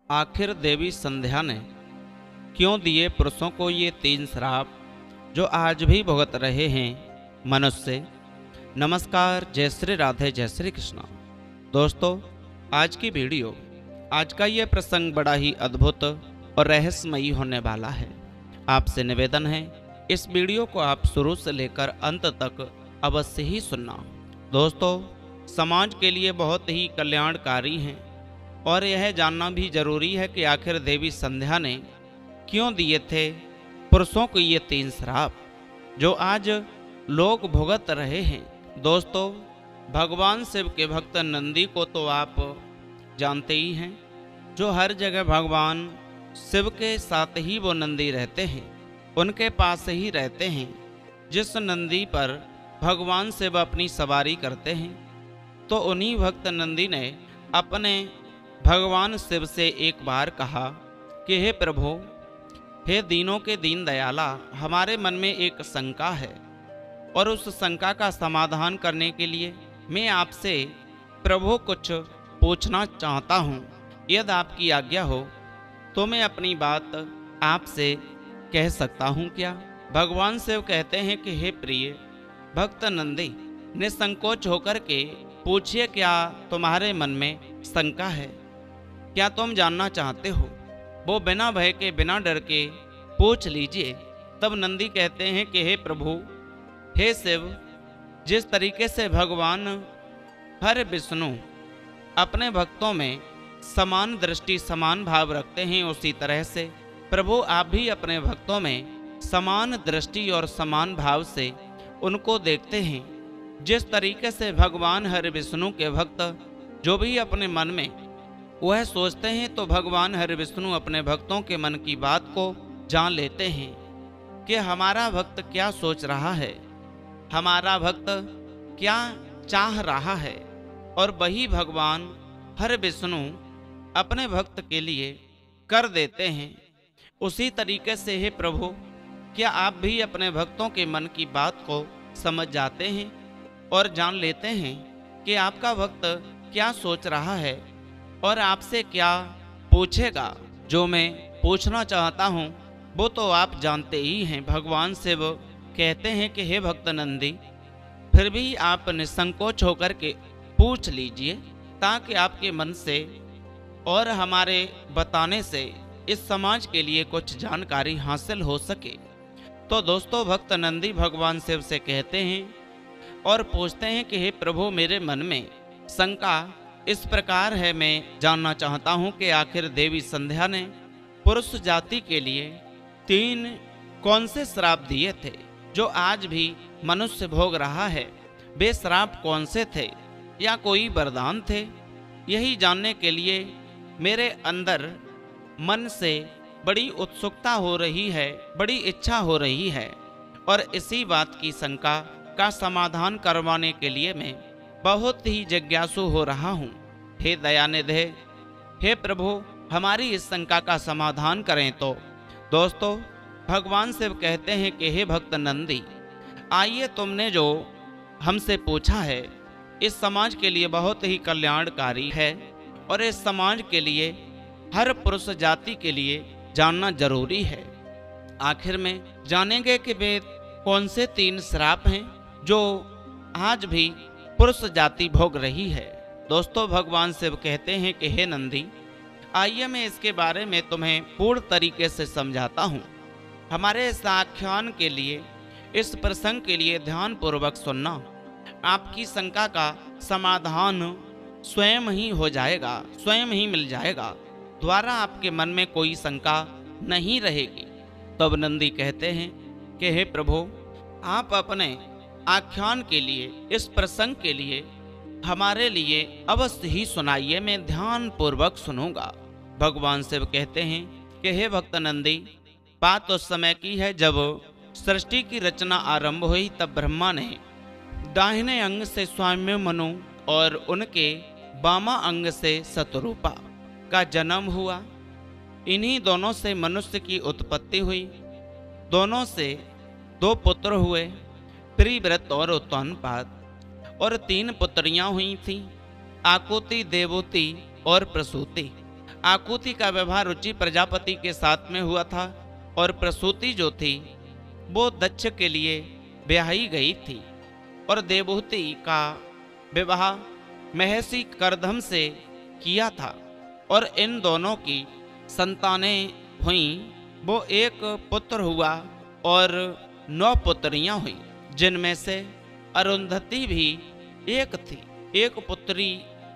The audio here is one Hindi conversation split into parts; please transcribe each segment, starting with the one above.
आखिर देवी संध्या ने क्यों दिए पुरुषों को ये 3 श्राप जो आज भी भुगत रहे हैं मनुष्य। नमस्कार, जय श्री राधे, जय श्री कृष्णा। दोस्तों, आज की वीडियो, आज का ये प्रसंग बड़ा ही अद्भुत और रहस्यमयी होने वाला है। आपसे निवेदन है इस वीडियो को आप शुरू से लेकर अंत तक अवश्य ही सुनना। दोस्तों, समाज के लिए बहुत ही कल्याणकारी है और यह जानना भी जरूरी है कि आखिर देवी संध्या ने क्यों दिए थे पुरुषों को ये 3 श्राप जो आज लोग भुगत रहे हैं। दोस्तों, भगवान शिव के भक्त नंदी को तो आप जानते ही हैं, जो हर जगह भगवान शिव के साथ ही वो नंदी रहते हैं, उनके पास ही रहते हैं। जिस नंदी पर भगवान शिव अपनी सवारी करते हैं, तो उन्हीं भक्त नंदी ने अपने भगवान शिव से एक बार कहा कि हे प्रभु, हे दीनों के दीन दयाला, हमारे मन में एक शंका है और उस शंका का समाधान करने के लिए मैं आपसे प्रभु कुछ पूछना चाहता हूँ। यदि आपकी आज्ञा हो तो मैं अपनी बात आपसे कह सकता हूँ क्या? भगवान शिव कहते हैं कि हे प्रिय भक्त नंदी, निसंकोच होकर के पूछिए, क्या तुम्हारे मन में शंका है? क्या तुम जानना चाहते हो? वो बिना भय के, बिना डर के पूछ लीजिए। तब नंदी कहते हैं कि हे प्रभु, हे शिव, जिस तरीके से भगवान हर विष्णु अपने भक्तों में समान दृष्टि, समान भाव रखते हैं, उसी तरह से प्रभु आप भी अपने भक्तों में समान दृष्टि और समान भाव से उनको देखते हैं। जिस तरीके से भगवान हर विष्णु के भक्त जो भी अपने मन में वह सोचते हैं, तो भगवान हर विष्णु अपने भक्तों के मन की बात को जान लेते हैं कि हमारा भक्त क्या सोच रहा है, हमारा भक्त क्या चाह रहा है। और वही भगवान हर विष्णु अपने भक्त के लिए कर देते हैं। उसी तरीके से हे प्रभु, क्या आप भी अपने भक्तों के मन की बात को समझ जाते हैं और जान लेते हैं कि आपका भक्त क्या सोच रहा है और आपसे क्या पूछेगा? जो मैं पूछना चाहता हूँ वो तो आप जानते ही हैं। भगवान शिव कहते हैं कि हे भक्त नंदी, फिर भी आप निसंकोच होकर के पूछ लीजिए, ताकि आपके मन से और हमारे बताने से इस समाज के लिए कुछ जानकारी हासिल हो सके। तो दोस्तों, भक्त नंदी भगवान शिव से कहते हैं और पूछते हैं कि हे प्रभु, मेरे मन में शंका इस प्रकार है, मैं जानना चाहता हूं कि आखिर देवी संध्या ने पुरुष जाति के लिए 3 कौन से श्राप दिए थे जो आज भी मनुष्य भोग रहा है? वे श्राप कौन से थे या कोई वरदान थे? यही जानने के लिए मेरे अंदर मन से बड़ी उत्सुकता हो रही है, बड़ी इच्छा हो रही है, और इसी बात की शंका का समाधान करवाने के लिए मैं बहुत ही जिज्ञासु हो रहा हूँ। हे दयानिधे, हे प्रभु, हमारी इस शंका का समाधान करें। तो दोस्तों, भगवान शिव कहते हैं कि हे भक्त नंदी, आइए, तुमने जो हमसे पूछा है इस समाज के लिए बहुत ही कल्याणकारी है और इस समाज के लिए, हर पुरुष जाति के लिए जानना जरूरी है। आखिर में जानेंगे कि वे कौन से 3 श्राप हैं जो आज भी पुरुष जाति भोग रही है। दोस्तों, भगवान शिव कहते हैं कि हे नंदी, आइए मैं इसके बारे में तुम्हें पूर्ण तरीके से समझाता हूँ। हमारे इस आख्यान के लिए, इस प्रसंग के लिए ध्यान पूर्वक सुनना। आपकी शंका का समाधान स्वयं ही हो जाएगा, स्वयं ही मिल जाएगा। द्वारा आपके मन में कोई शंका नहीं रहेगी। तब नंदी कहते हैं कि हे प्रभु, आप अपने आख्यान के लिए, इस प्रसंग के लिए हमारे लिए अवश्य ही सुनाइए, मैं ध्यान पूर्वक सुनूंगा। भगवान शिव कहते हैं कि हे भक्त नंदी, बात उस समय की है जब सृष्टि की रचना आरंभ हुई। तब ब्रह्मा ने दाहिने अंग से स्वामी मनु और उनके बामा अंग से शतरूपा का जन्म हुआ। इन्हीं दोनों से मनुष्य की उत्पत्ति हुई। दोनों से 2 पुत्र हुए, प्रिव्रत और उत्तानपाद, और 3 पुत्रियां हुई थीं, आकुति, देवूति और प्रसूति। आकुति का विवाह रुचि प्रजापति के साथ में हुआ था और प्रसूति जो थी वो दक्ष के लिए ब्याही गई थी और देवहूति का विवाह महर्षि करदम से किया था और इन दोनों की संतानें हुईं। वो एक पुत्र हुआ और 9 पुत्रियां हुई, जिनमें से अरुंधति भी एक थी।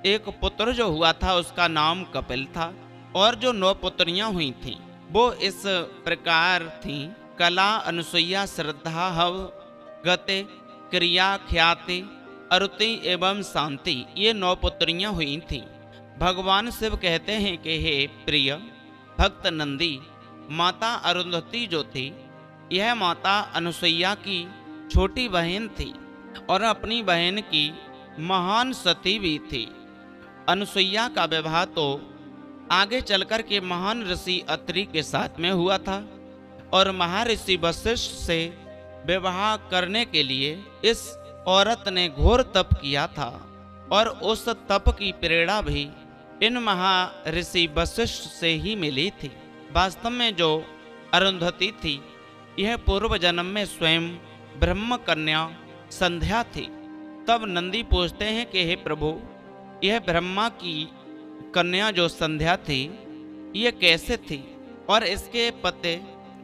एक पुत्र जो हुआ था उसका नाम कपिल था और जो 9 पुत्रियां हुई थीं वो इस प्रकार थीं: कला, अनुसुईया, श्रद्धा, हव, गते, क्रिया, ख्याति, अरुति एवं शांति। ये 9 पुत्रियां हुई थीं। भगवान शिव कहते हैं कि हे प्रिय भक्त नंदी, माता अरुंधति जो थी यह माता अनुसुईया की छोटी बहन थी और अपनी बहन की महान सती भी थी। अनुसुईया का विवाह तो आगे चलकर के महान ऋषि अत्रि के साथ में हुआ था और महर्षि वशिष्ठ से विवाह करने के लिए इस औरत ने घोर तप किया था और उस तप की प्रेरणा भी इन महर्षि वशिष्ठ से ही मिली थी। वास्तव में जो अरुंधति थी यह पूर्व जन्म में स्वयं ब्रह्म कन्या संध्या थी। तब नंदी पूछते हैं कि हे प्रभु, यह ब्रह्मा की कन्या जो संध्या थी ये कैसे थी और इसके पति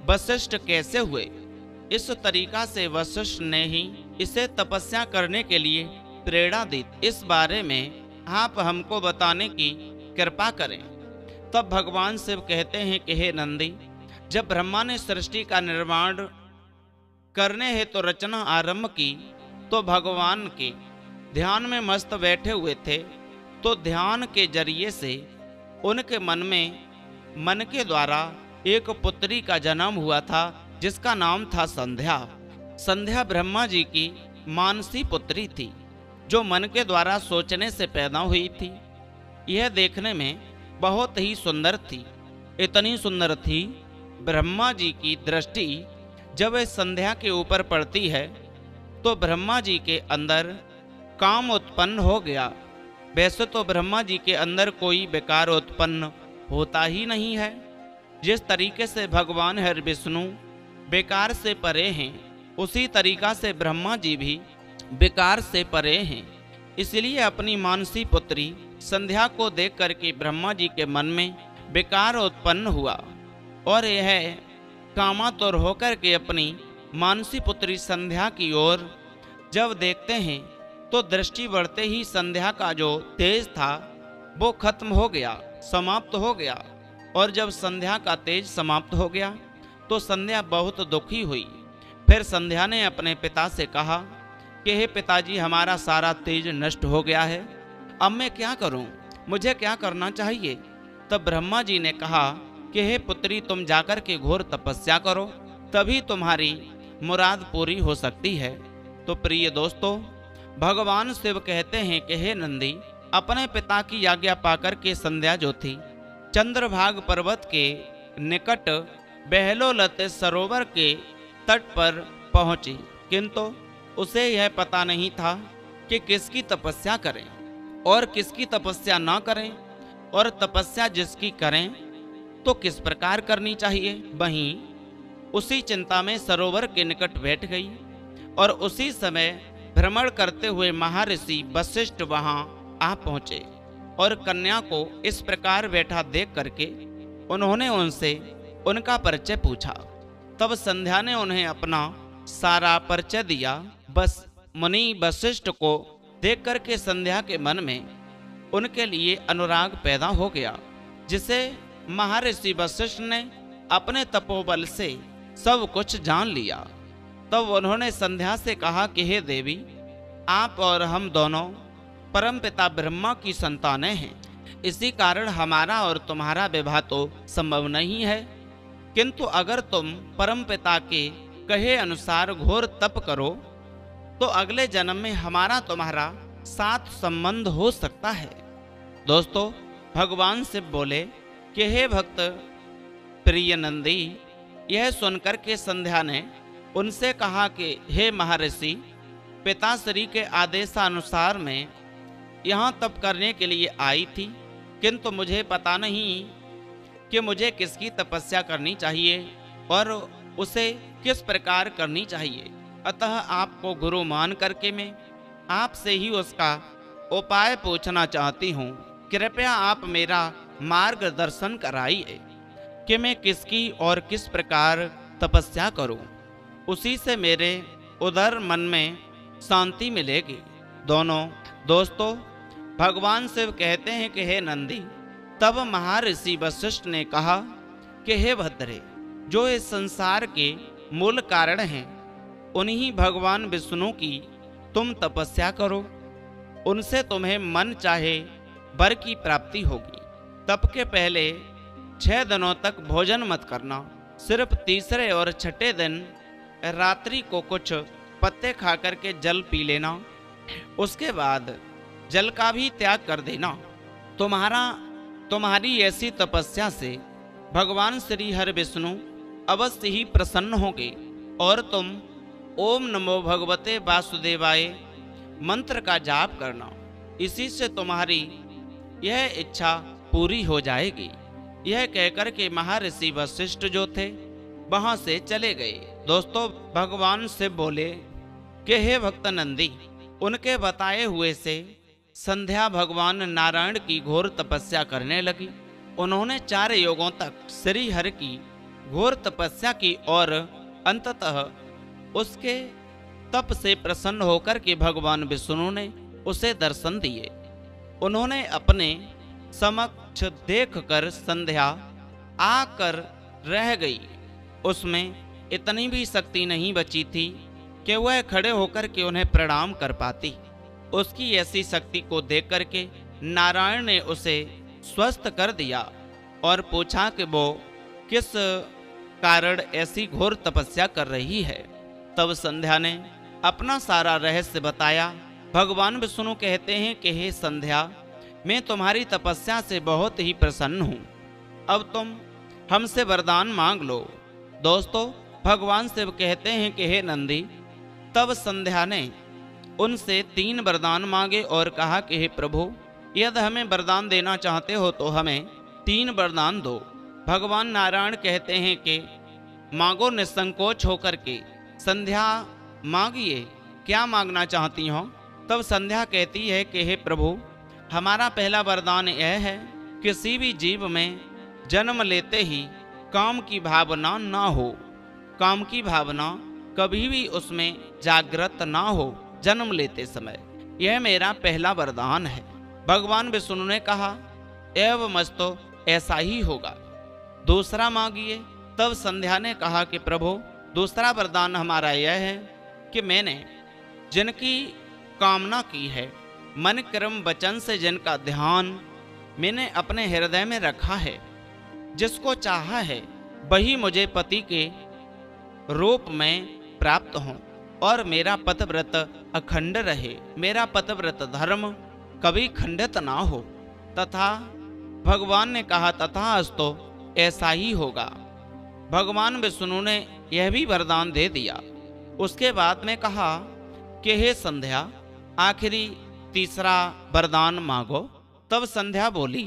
वशिष्ठ कैसे हुए? इस तरीका से वशिष्ठ ने ही इसे तपस्या करने के लिए प्रेरणा दी। इस बारे में आप हमको बताने की कृपा करें। तब भगवान शिव कहते हैं कि हे नंदी, जब ब्रह्मा ने सृष्टि का निर्माण करने हेतु रचना आरंभ की तो भगवान के ध्यान में मस्त बैठे हुए थे। तो ध्यान के जरिए से उनके मन के द्वारा एक पुत्री का जन्म हुआ था जिसका नाम था संध्या। संध्या ब्रह्मा जी की मानसी पुत्री थी जो मन के द्वारा सोचने से पैदा हुई थी। यह देखने में बहुत ही सुंदर थी, इतनी सुंदर थी ब्रह्मा जी की दृष्टि जब इस संध्या के ऊपर पड़ती है तो ब्रह्मा जी के अंदर काम उत्पन्न हो गया। वैसे तो ब्रह्मा जी के अंदर कोई विकार उत्पन्न होता ही नहीं है। जिस तरीके से भगवान हरि विष्णु विकार से परे हैं उसी तरीका से ब्रह्मा जी भी विकार से परे हैं। इसलिए अपनी मानसी पुत्री संध्या को देख करके ब्रह्मा जी के मन में विकार उत्पन्न हुआ और यह कामातुर होकर के अपनी मानसी पुत्री संध्या की ओर जब देखते हैं तो दृष्टि बढ़ते ही संध्या का जो तेज था वो खत्म हो गया, समाप्त हो गया। और जब संध्या का तेज समाप्त हो गया तो संध्या बहुत दुखी हुई। फिर संध्या ने अपने पिता से कहा कि हे पिताजी, हमारा सारा तेज नष्ट हो गया है, अब मैं क्या करूं? मुझे क्या करना चाहिए? तब ब्रह्मा जी ने कहा कि हे पुत्री, तुम जाकर के घोर तपस्या करो, तभी तुम्हारी मुराद पूरी हो सकती है। तो प्रिय दोस्तों, भगवान शिव कहते हैं कि हे नंदी, अपने पिता की आज्ञा पाकर के संध्या जो थी चंद्रभाग पर्वत के निकट बहलोलत सरोवर के तट पर पहुंची, किंतु उसे यह पता नहीं था कि किसकी तपस्या करें और किसकी तपस्या ना करें, और तपस्या जिसकी करें तो किस प्रकार करनी चाहिए। वहीं उसी चिंता में सरोवर के निकट बैठ गई और उसी समय भ्रमण करते हुए महर्षि वशिष्ठ वहां आ पहुंचे और कन्या को इस प्रकार बैठा देख करके उन्होंने उनसे उनका परिचय पूछा। तब संध्या ने उन्हें अपना सारा परिचय दिया। बस मुनि वशिष्ठ को देख करके संध्या के मन में उनके लिए अनुराग पैदा हो गया, जिसे महर्षि वशिष्ठ ने अपने तपोबल से सब कुछ जान लिया। तब उन्होंने संध्या से कहा कि हे देवी, आप और हम दोनों परमपिता ब्रह्मा की संतानें हैं, इसी कारण हमारा और तुम्हारा विवाह तो संभव नहीं है, किंतु अगर तुम परमपिता के कहे अनुसार घोर तप करो तो अगले जन्म में हमारा तुम्हारा साथ संबंध हो सकता है। दोस्तों, भगवान शिव बोले कि हे भक्त प्रिय नंदी, यह सुनकर के संध्या ने उनसे कहा कि हे महर्षि, पिताश्री के आदेशानुसार मैं यहाँ तप करने के लिए आई थी, किंतु मुझे पता नहीं कि मुझे किसकी तपस्या करनी चाहिए और उसे किस प्रकार करनी चाहिए। अतः आपको गुरु मान करके मैं आपसे ही उसका उपाय पूछना चाहती हूँ। कृपया आप मेरा मार्गदर्शन कराइए कि मैं किसकी और किस प्रकार तपस्या करूं। उसी से मेरे उदर मन में शांति मिलेगी। दोस्तों, भगवान शिव कहते हैं कि हे नंदी, तब महर्षि वशिष्ठ ने कहा कि हे भद्रे, जो इस संसार के मूल कारण हैं, उन्हीं भगवान विष्णु की तुम तपस्या करो। उनसे तुम्हें मन चाहे वर की प्राप्ति होगी। तप के पहले 6 दिनों तक भोजन मत करना। सिर्फ तीसरे और छठे दिन रात्रि को कुछ पत्ते खा करके जल पी लेना। उसके बाद जल का भी त्याग कर देना। तुम्हारी ऐसी तपस्या से भगवान श्री हरि विष्णु अवश्य ही प्रसन्न होंगे और तुम ओम नमो भगवते वासुदेवाय मंत्र का जाप करना। इसी से तुम्हारी यह इच्छा पूरी हो जाएगी। यह कहकर के महर्षि वशिष्ठ जो थे वहां से चले गए। दोस्तों, भगवान शिव बोले कि हे भक्त नंदी, उनके बताए हुए से संध्या भगवान नारायण की घोर तपस्या करने लगी। उन्होंने 4 युगों तक श्री हरि की घोर तपस्या की और अंततः उसके तप से प्रसन्न होकर के भगवान विष्णु ने उसे दर्शन दिए। उन्होंने अपने समक्ष देखकर संध्या आकर रह गई। उसमें इतनी भी शक्ति नहीं बची थी कि वह खड़े होकर के उन्हें प्रणाम कर पाती। उसकी ऐसी शक्ति को देख करके नारायण ने उसे स्वस्थ कर दिया और पूछा कि वो किस कारण ऐसी घोर तपस्या कर रही है। तब संध्या ने अपना सारा रहस्य बताया। भगवान विष्णु कहते हैं कि हे संध्या, मैं तुम्हारी तपस्या से बहुत ही प्रसन्न हूँ। अब तुम हमसे वरदान मांग लो। दोस्तों, भगवान शिव कहते हैं कि हे नंदी, तब संध्या ने उनसे 3 वरदान मांगे और कहा कि हे प्रभु, यदि हमें वरदान देना चाहते हो तो हमें 3 वरदान दो। भगवान नारायण कहते हैं कि मांगो निसंकोच होकर के। संध्या मांगिए, क्या मांगना चाहती हो? तब संध्या कहती है कि हे प्रभु, हमारा पहला वरदान यह है, किसी भी जीव में जन्म लेते ही काम की भावना ना हो। काम की भावना कभी भी उसमें जागृत ना हो जन्म लेते समय। यह मेरा पहला वरदान है। भगवान विष्णु ने कहा, एवं मस्तो, ऐसा ही होगा। दूसरा मांगिए। तब संध्या ने कहा कि प्रभु, दूसरा वरदान हमारा यह है कि मैंने जिनकी कामना की है, मन कर्म वचन से जिनका ध्यान मैंने अपने हृदय में रखा है, जिसको चाहा है, वही मुझे पति के रूप में प्राप्त हो और मेरा पतिव्रत अखंड रहे। मेरा पतिव्रत धर्म कभी खंडित ना हो। तथा भगवान ने कहा, तथास्तु, ऐसा ही होगा। भगवान विष्णु ने यह भी वरदान दे दिया। उसके बाद में कहा कि हे संध्या, आखिरी तीसरा वरदान मांगो। तब संध्या बोली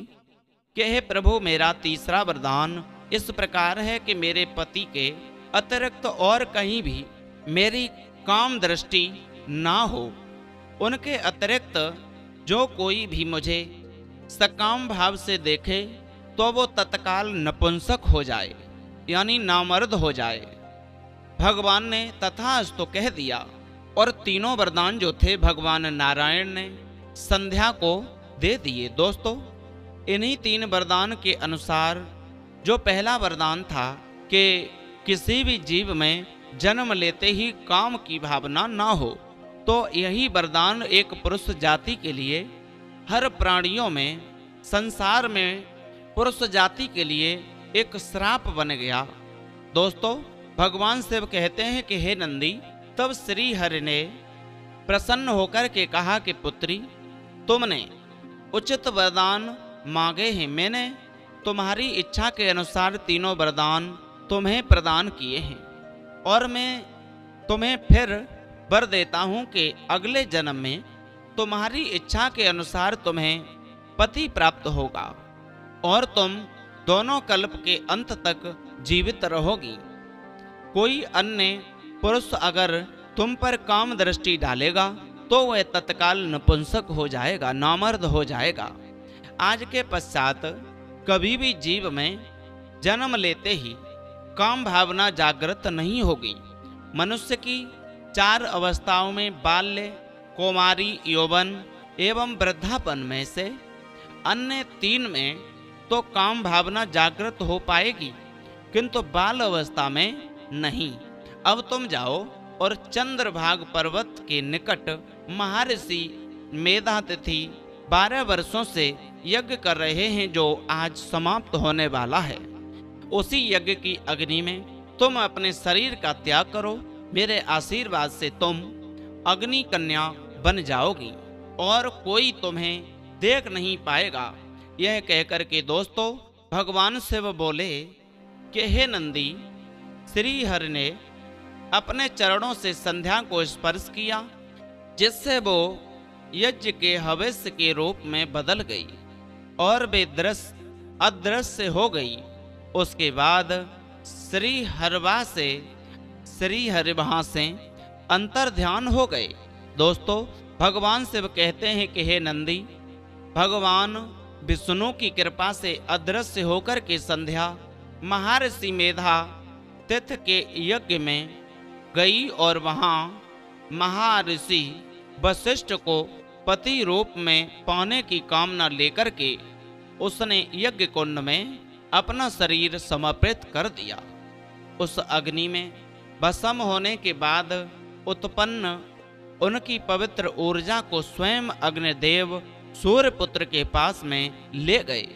कि हे प्रभु, मेरा तीसरा वरदान इस प्रकार है कि मेरे पति के अतिरिक्त और कहीं भी मेरी काम दृष्टि ना हो। उनके अतिरिक्त जो कोई भी मुझे सकाम भाव से देखे तो वो तत्काल नपुंसक हो जाए, यानी नामर्द हो जाए। भगवान ने तथास्तु कह दिया और 3 वरदान जो थे भगवान नारायण ने संध्या को दे दिए। दोस्तों, इन्हीं 3 वरदान के अनुसार जो पहला वरदान था कि किसी भी जीव में जन्म लेते ही काम की भावना ना हो, तो यही वरदान एक पुरुष जाति के लिए, हर प्राणियों में, संसार में पुरुष जाति के लिए एक श्राप बन गया। दोस्तों, भगवान शिव कहते हैं कि हे नंदी, तब श्री हरि ने प्रसन्न होकर के कहा कि पुत्री, तुमने उचित वरदान मांगे हैं। मैंने तुम्हारी इच्छा के अनुसार 3 वरदान तुम्हें प्रदान किए हैं और मैं तुम्हें फिर वर देता हूं कि अगले जन्म में तुम्हारी इच्छा के अनुसार तुम्हें पति प्राप्त होगा और तुम दोनों कल्प के अंत तक जीवित रहोगी। कोई अन्य पुरुष अगर तुम पर काम दृष्टि डालेगा तो वह तत्काल नपुंसक हो जाएगा, नामर्द हो जाएगा। आज के पश्चात कभी भी जीव में जन्म लेते ही काम भावना जागृत नहीं होगी। मनुष्य की 4 अवस्थाओं में बाल्य, कौमारी, यौवन एवं वृद्धापन में से अन्य 3 में तो काम भावना जागृत हो पाएगी, किंतु बाल अवस्था में नहीं। अब तुम जाओ और चंद्रभाग पर्वत के निकट महर्षि मेधातिथि 12 वर्षों से यज्ञ कर रहे हैं, जो आज समाप्त होने वाला है। उसी यज्ञ की अग्नि में तुम अपने शरीर का त्याग करो। मेरे आशीर्वाद से तुम अग्नि कन्या बन जाओगी और कोई तुम्हें देख नहीं पाएगा। यह कहकर के दोस्तों भगवान शिव बोले कि हे नंदी, श्री हरि ने अपने चरणों से संध्या को स्पर्श किया, जिससे वो यज्ञ के हविष्य के रूप में बदल गई और वे अदृश्य हो गई। उसके बाद श्री हरि वहां से अंतर ध्यान हो गए। दोस्तों भगवान शिव कहते हैं कि हे नंदी, भगवान विष्णु की कृपा से अदृश्य होकर के संध्या महर्षि मेधा तिथि के यज्ञ में गई और वहां महर्षि वशिष्ठ को पति रूप में पाने की कामना लेकर के उसने यज्ञ कुंड में अपना शरीर समर्पित कर दिया। उस अग्नि में भस्म होने के बाद उत्पन्न उनकी पवित्र ऊर्जा को स्वयं अग्निदेव सूर्यपुत्र के पास में ले गए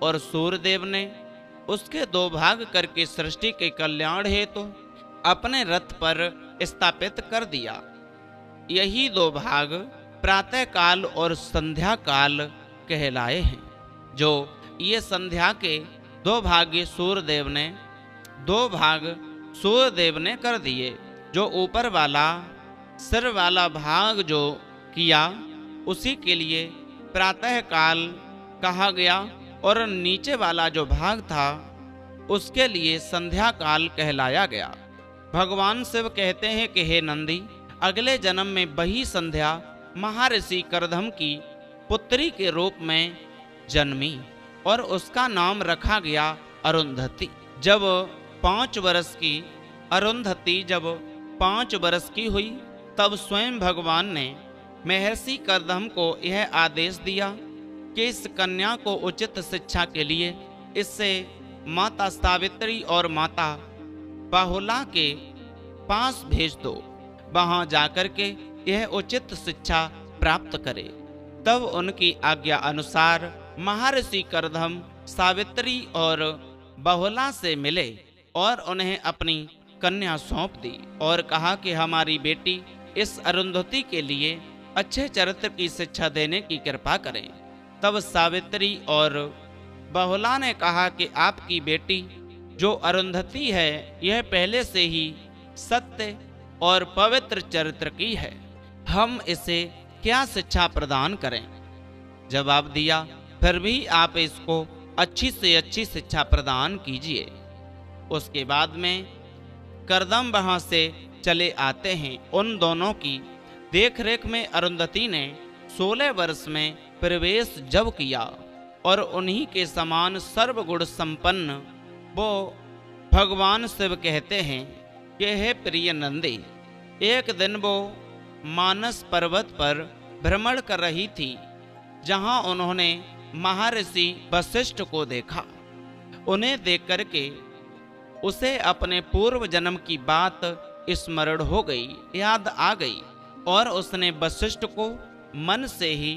और सूर्यदेव ने उसके 2 भाग करके सृष्टि के कल्याण हेतु अपने रथ पर स्थापित कर दिया। यही 2 भाग प्रातः काल और संध्या काल कहलाए हैं। जो ये संध्या के 2 भाग सूर्यदेव ने कर दिए। जो ऊपर वाला सिर वाला भाग जो किया उसी के लिए प्रातः काल कहा गया और नीचे वाला जो भाग था उसके लिए संध्या काल कहलाया गया। भगवान शिव कहते हैं कि हे नंदी, अगले जन्म में वही संध्या महर्षि करदम की पुत्री के रूप में जन्मी और उसका नाम रखा गया अरुंधति। जब 5 वर्ष की हुई तब स्वयं भगवान ने महर्षि करदम को यह आदेश दिया कि इस कन्या को उचित शिक्षा के लिए इससे माता सावित्री और माता बाहुला के पास भेज दो। वहां जाकर के यह उचित शिक्षा प्राप्त करे। तब उनकी आज्ञा अनुसार महर्षि करदम सावित्री और बहुला से मिले और उन्हें अपनी कन्या सौंप दी और कहा कि हमारी बेटी इस अरुंधति के लिए अच्छे चरित्र की शिक्षा देने की कृपा करें। तब सावित्री और बहुला ने कहा कि आपकी बेटी जो अरुंधति है यह पहले से ही सत्य और पवित्र चरित्र की है, हम इसे क्या शिक्षा प्रदान करें। जवाब दिया, फिर भी आप इसको अच्छी से अच्छी शिक्षा प्रदान कीजिए। उसके बाद में करदम वहां से चले आते हैं। उन दोनों की देखरेख में अरुंधति ने 16 वर्ष में प्रवेश जब किया और उन्हीं के समान सर्वगुण संपन्न वो भगवान शिव कहते हैं कि हे प्रिय नंदी, एक दिन वो मानस पर्वत पर भ्रमण कर रही थी जहां उन्होंने महर्षि वशिष्ठ को देखा। उन्हें देख करके उसे अपने पूर्व जन्म की बात स्मरण हो गई, याद आ गई और उसने वशिष्ठ को मन से ही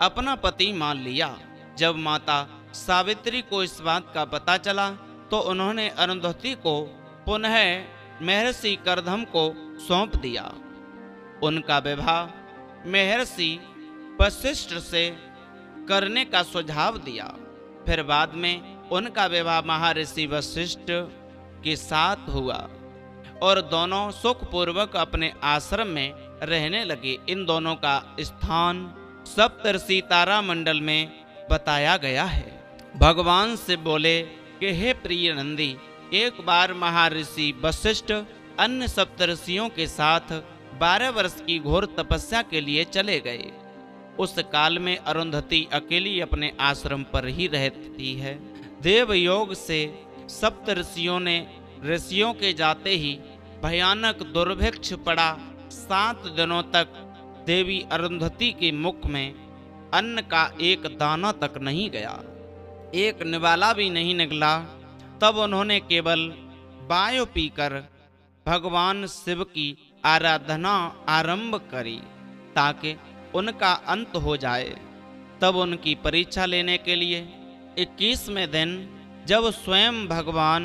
अपना पति मान लिया। जब माता सावित्री को इस बात का पता चला तो उन्होंने अरुंधति को पुनः महर्षि करदम को सौंप दिया। उनका विवाह महर्षि वशिष्ठ से करने का सुझाव दिया। फिर बाद में उनका विवाह महर्षि वशिष्ठ के साथ हुआ और दोनों सुखपूर्वक अपने आश्रम में रहने लगे। इन दोनों का स्थान सप्तर्षि तारा मंडल में बताया गया है। भगवान से बोले कि हे प्रिय नंदी, एक बार महर्षि वशिष्ठ अन्य सप्तऋषियों के साथ 12 वर्ष की घोर तपस्या के लिए चले गए। उस काल में अरुंधति अकेली अपने आश्रम पर ही रहती है। देव योग से सप्तऋषियों ने ऋषियों के जाते ही भयानक दुर्भिक्ष पड़ा। 7 दिनों तक देवी अरुंधति के मुख में अन्न का एक दाना तक नहीं गया, एक निवाला भी नहीं निकला। तब उन्होंने केवल वायु पीकर भगवान शिव की आराधना आरंभ करी ताकि उनका अंत हो जाए। तब उनकी परीक्षा लेने के लिए 21वें दिन जब स्वयं भगवान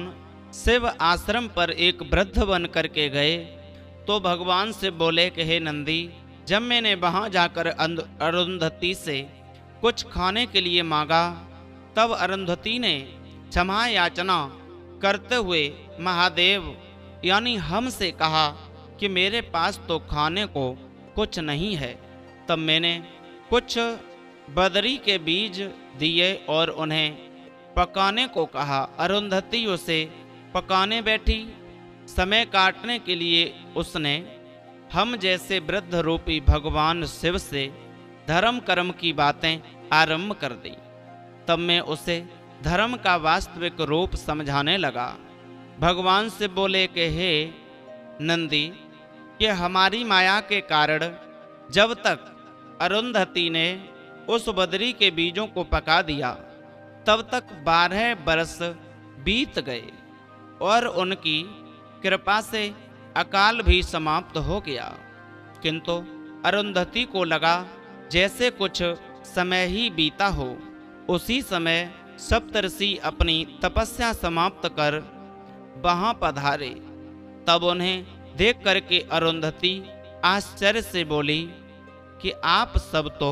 शिव आश्रम पर एक वृद्ध बन करके गए तो भगवान से बोले कि हे नंदी, जब मैंने वहां जाकर अरुंधति से कुछ खाने के लिए मांगा तब अरुंधति ने क्षमा याचना करते हुए महादेव यानी हमसे कहा कि मेरे पास तो खाने को कुछ नहीं है। तब मैंने कुछ बदरी के बीज दिए और उन्हें पकाने को कहा। अरुंधति उसे पकाने बैठी। समय काटने के लिए उसने हम जैसे वृद्ध रूपी भगवान शिव से धर्म कर्म की बातें आरंभ कर दी। तब मैं उसे धर्म का वास्तविक रूप समझाने लगा। भगवान से बोले कि हे नंदी, कि हमारी माया के कारण जब तक अरुंधति ने उस बदरी के बीजों को पका दिया तब तक 12 बरस बीत गए और उनकी कृपा से अकाल भी समाप्त हो गया। किंतु अरुंधति को लगा जैसे कुछ समय ही बीता हो। उसी समय सप्तऋषि अपनी तपस्या समाप्त कर वहां पधारे। तब उन्हें देख करके अरुंधति आश्चर्य से बोली कि आप सब तो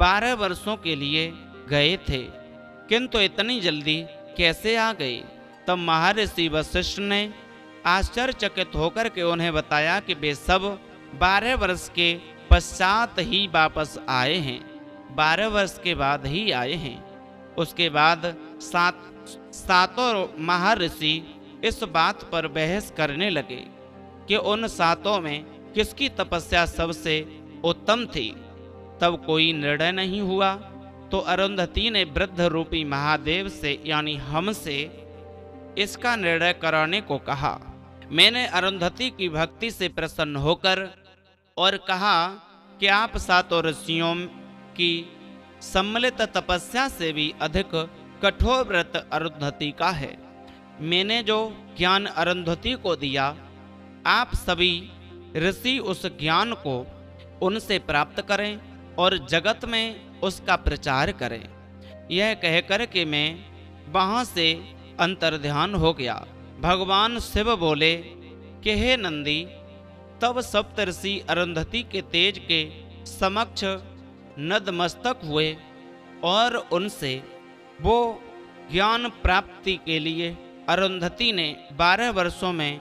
12 वर्षों के लिए गए थे, किंतु इतनी जल्दी कैसे आ गए? तब महर्षि वशिष्ठ ने आश्चर्यचकित होकर के उन्हें बताया कि वे सब 12 वर्ष के पश्चात ही वापस आए हैं, 12 वर्ष के बाद ही आए हैं। उसके बाद सातों महर्षि इस बात पर बहस करने लगे कि उन सातों में किसकी तपस्या सबसे उत्तम थी। तब कोई निर्णय नहीं हुआ तो अरुंधति ने वृद्ध रूपी महादेव से यानी हमसे इसका निर्णय कराने को कहा। मैंने अरुंधति की भक्ति से प्रसन्न होकर और कहा कि आप सातों ऋषियों की सम्मिलित तपस्या से भी अधिक कठोर व्रत अरुंधति का है। मैंने जो ज्ञान अरुंधति को दिया, आप सभी ऋषि उस ज्ञान को उनसे प्राप्त करें और जगत में उसका प्रचार करें। यह कहकर के मैं वहां से अंतर्ध्यान हो गया। भगवान शिव बोले कि हे नंदी, तब सप्तऋषि अरुंधति के तेज के समक्ष नतमस्तक हुए और उनसे वो ज्ञान प्राप्ति के लिए अरुंधति ने 12 वर्षों में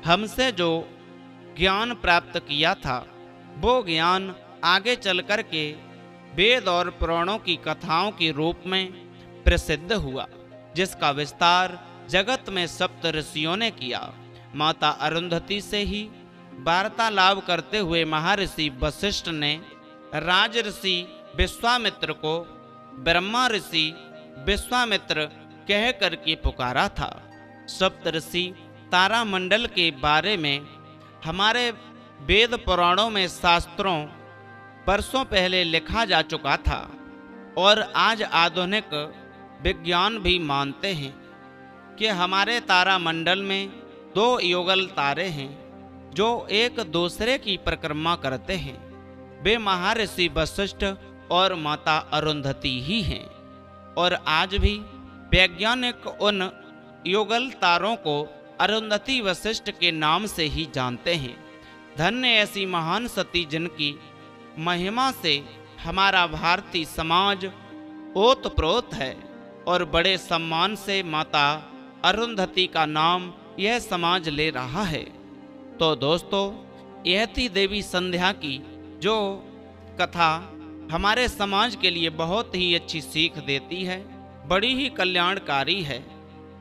हमसे जो ज्ञान प्राप्त किया था वो ज्ञान आगे चल कर के वेद और पुराणों की कथाओं के रूप में प्रसिद्ध हुआ, जिसका विस्तार जगत में सप्त ऋषियों ने किया। माता अरुंधति से ही वार्तालाप करते हुए महर्षि वशिष्ठ ने राजऋषि विश्वामित्र को ब्रह्मा ऋषि विश्वामित्र कह करके पुकारा था। सप्तऋषि तारामंडल के बारे में हमारे वेद पुराणों में शास्त्रों वर्षों पहले लिखा जा चुका था और आज आधुनिक विज्ञान भी मानते हैं कि हमारे तारामंडल में 2 युगल तारे हैं जो एक दूसरे की परिक्रमा करते हैं। वे महर्षि वशिष्ठ और माता अरुंधति ही हैं और आज भी वैज्ञानिक उन युगल तारों को अरुंधति वशिष्ठ के नाम से ही जानते हैं। धन्य ऐसी महान सती जिनकी महिमा से हमारा भारतीय समाज ओतप्रोत है और बड़े सम्मान से माता अरुंधति का नाम यह समाज ले रहा है। तो दोस्तों, यह थी देवी संध्या की जो कथा हमारे समाज के लिए बहुत ही अच्छी सीख देती है, बड़ी ही कल्याणकारी है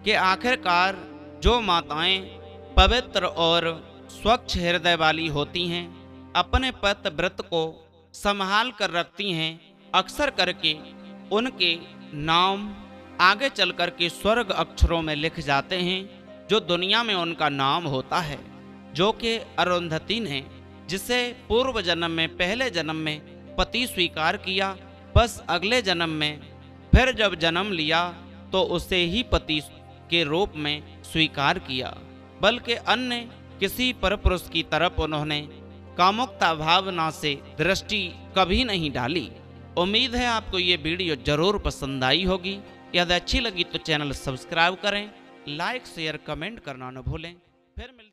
कि आखिरकार जो माताएं पवित्र और स्वच्छ हृदय वाली होती हैं, अपने पति व्रत को संभाल कर रखती हैं, अक्सर करके उनके नाम आगे चल कर के स्वर्ग अक्षरों में लिख जाते हैं, जो दुनिया में उनका नाम होता है, जो कि अरुंधति ने जिसे पूर्व जन्म में पहले जन्म में पति स्वीकार किया, बस अगले जन्म में फिर जब जन्म लिया तो उसे ही पति के रूप में स्वीकार किया, बल्कि अन्य किसी परपुरुष की तरफ उन्होंने कामुकता भावना से दृष्टि कभी नहीं डाली। उम्मीद है आपको ये वीडियो जरूर पसंद आई होगी। यदि अच्छी लगी तो चैनल सब्सक्राइब करें, लाइक शेयर कमेंट करना न भूलें। फिर मिलते